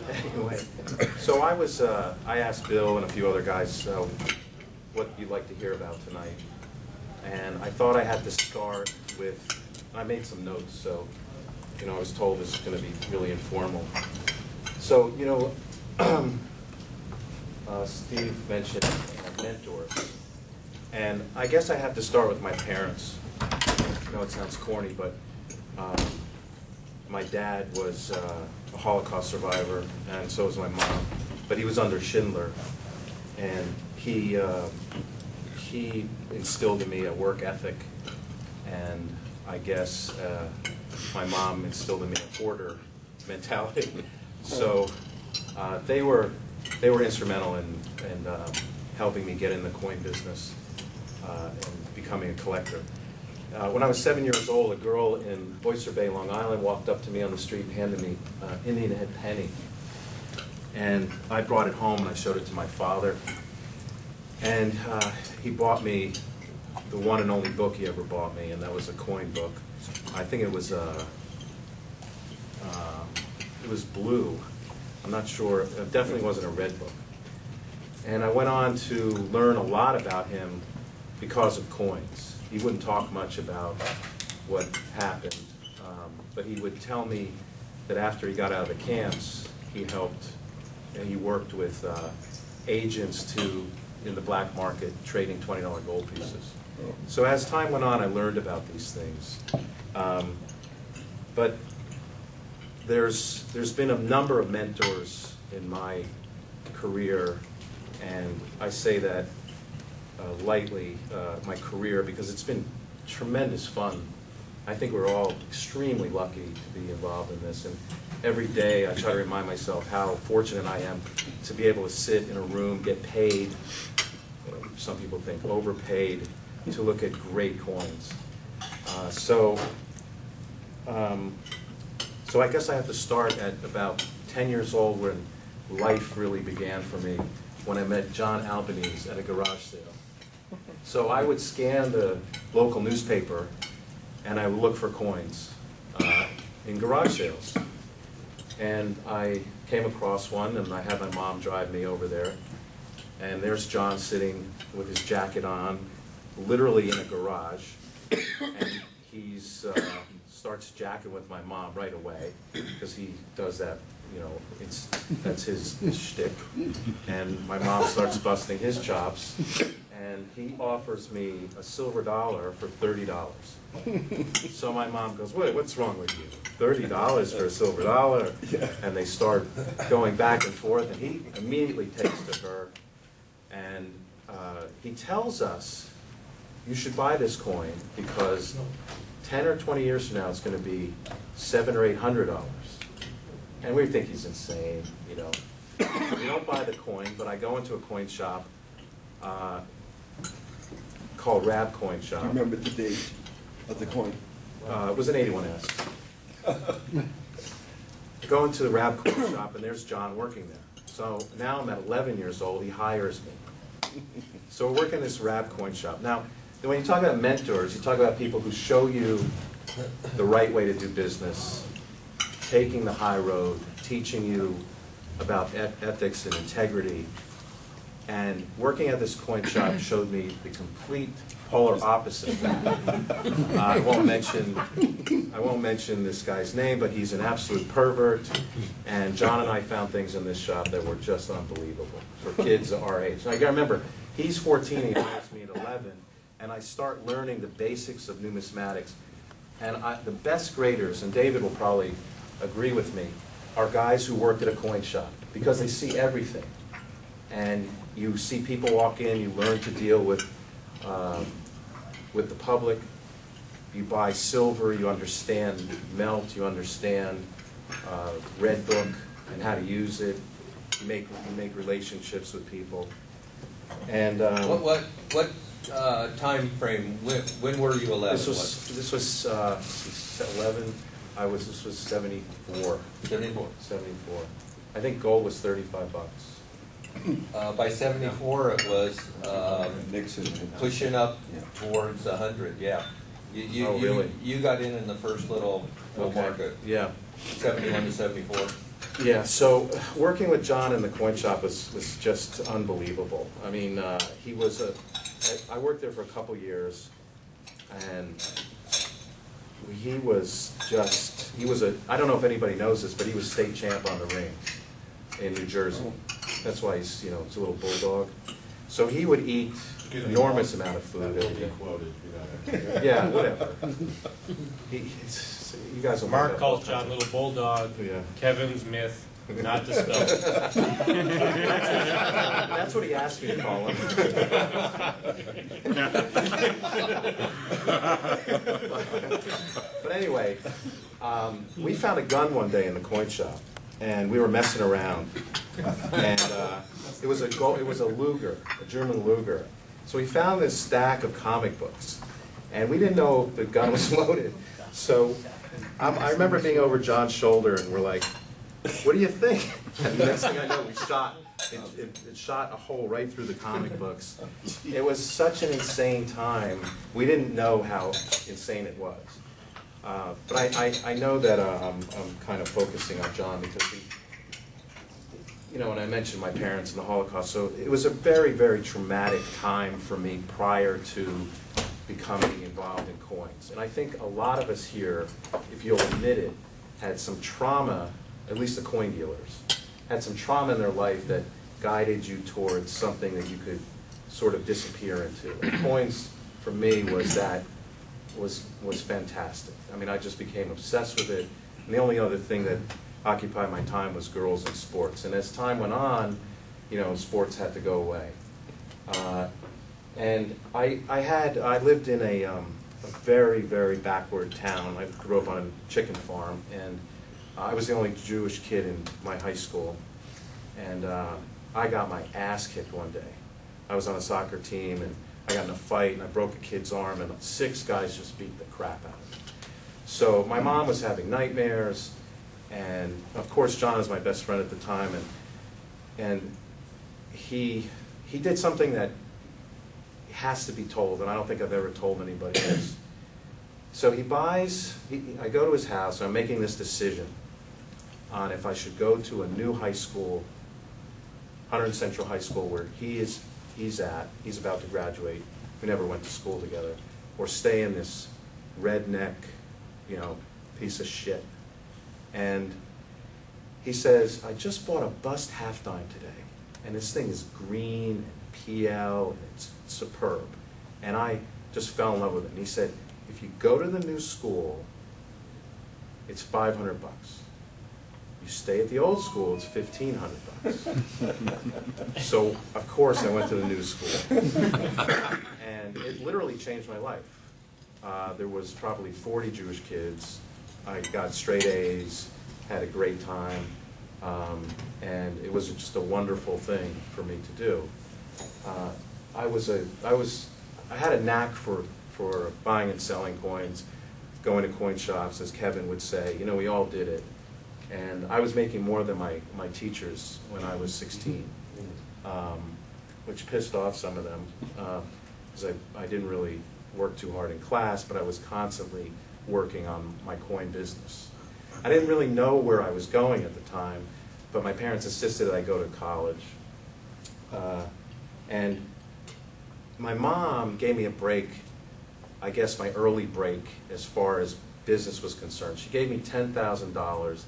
Anyway, so I asked Bill and a few other guys what you'd like to hear about tonight. And I thought I had to start with, I made some notes, so, I was told this is going to be really informal. So, Steve mentioned mentors. And I guess I have to start with my parents. I know it sounds corny, but my dad was a Holocaust survivor, and so was my mom. But he was under Schindler, and he instilled in me a work ethic, and I guess my mom instilled in me a hoarder mentality. So they were instrumental in helping me get in the coin business and becoming a collector. When I was 7 years old, a girl in Oyster Bay, Long Island, walked up to me on the street and handed me an Indian head penny. And I brought it home and I showed it to my father. And he bought me the one and only book he ever bought me, and that was a coin book. I think it was blue. I'm not sure. It definitely wasn't a red book. And I went on to learn a lot about him because of coins. He wouldn't talk much about what happened, but he would tell me that after he got out of the camps, he worked with agents in the black market trading $20 gold pieces. So as time went on, I learned about these things. But there's been a number of mentors in my career, and I say that lightly, my career, because it's been tremendous fun. I think we're all extremely lucky to be involved in this, and every day I try to remind myself how fortunate I am to be able to sit in a room, get paid, some people think overpaid, to look at great coins. So I guess I have to start at about 10 years old, when life really began for me, when I met John Albanese at a garage sale. So I would scan the local newspaper and I would look for coins in garage sales. And I came across one, and I had my mom drive me over there. And there's John sitting with his jacket on, literally in a garage. And he starts jacking with my mom right away, because he does that, that's his shtick. And my mom starts busting his chops. And he offers me a silver dollar for $30. So my mom goes, "Wait, what's wrong with you? $30 for a silver dollar?" And they start going back and forth, and he immediately takes to her, and he tells us, "You should buy this coin because 10 or 20 years from now it's going to be $700 or $800. And we think he's insane, We don't buy the coin, but I go into a coin shop called Rab Coin Shop. Do you remember the date of the coin? It was an 81S. I go into the Rab Coin Shop, and there's John working there. So now I'm at 11 years old. He hires me. So we're working this Rab Coin Shop. Now, when you talk about mentors, you talk about people who show you the right way to do business, taking the high road, teaching you about ethics and integrity. And working at this coin shop showed me the complete polar opposite of that. I won't mention this guy's name, but he's an absolute pervert. And John and I found things in this shop that were just unbelievable for kids our age. Now you gotta remember, he's 14 and he hires me at 11, and I start learning the basics of numismatics. And the best graders, and David will probably agree with me, are guys who worked at a coin shop, because they see everything. And you see people walk in, you learn to deal with the public. You buy silver, you understand melt, you understand red book and how to use it. You make relationships with people. And what time frame? When were you 11? This was 11. This was 74. 74. 74. I think gold was $35. By 74, it was Nixon pushing up towards 100. Yeah. Really? You got in the first little Okay. market. Yeah. 71 to 74. Yeah, so working with John in the coin shop was just unbelievable. I mean, I worked there for a couple years, and I don't know if anybody knows this, but he was state champ on the ring in New Jersey. That's why he's a little bulldog. So he would eat enormous amount of food. That will be quoted, you know. Yeah, whatever. You guys will Mark calls John Little Bulldog. Yeah. Kevin's myth, not dispelled. That's what he asked me to call him. But anyway, we found a gun one day in the coin shop, and we were messing around, and it was a Luger, a German Luger. So we found this stack of comic books, and we didn't know the gun was loaded. So I remember being over John's shoulder, and we're like, "What do you think?" And the next thing I know, it shot a hole right through the comic books. It was such an insane time. We didn't know how insane it was. But I know that I'm kind of focusing on John because when I mentioned my parents and the Holocaust, so it was a very, very traumatic time for me prior to becoming involved in coins. And I think a lot of us here, if you'll admit it, had some trauma, at least the coin dealers, had some trauma in their life that guided you towards something that you could sort of disappear into. And coins, for me, was fantastic. I mean, I just became obsessed with it. And the only other thing that occupied my time was girls and sports. And as time went on, sports had to go away. And I lived in a very, very backward town. I grew up on a chicken farm, and I was the only Jewish kid in my high school. And I got my ass kicked one day. I was on a soccer team, and I got in a fight, and I broke a kid's arm, and 6 guys just beat the crap out of me. So my mom was having nightmares, and of course John is my best friend at the time, and he did something that has to be told, and I don't think I've ever told anybody else. So I go to his house, and I'm making this decision on if I should go to a new high school, 100 Central High School, where he's about to graduate, we never went to school together, or stay in this redneck, piece of shit. And he says, "I just bought a bust half dime today, and this thing is green and PL, and it's superb." And I just fell in love with it. And he said, "If you go to the new school, it's $500 bucks. You stay at the old school, it's $1,500 bucks." So, of course, I went to the new school. And it literally changed my life. There was probably 40 Jewish kids. I got straight A's, had a great time, and it was just a wonderful thing for me to do. I had a knack for buying and selling coins, going to coin shops, as Kevin would say. We all did it. And I was making more than my teachers when I was 16, which pissed off some of them, because I didn't really work too hard in class, but I was constantly working on my coin business. I didn't really know where I was going at the time, but my parents insisted that I go to college. And my mom gave me a break, I guess my early break as far as business was concerned. She gave me $10,000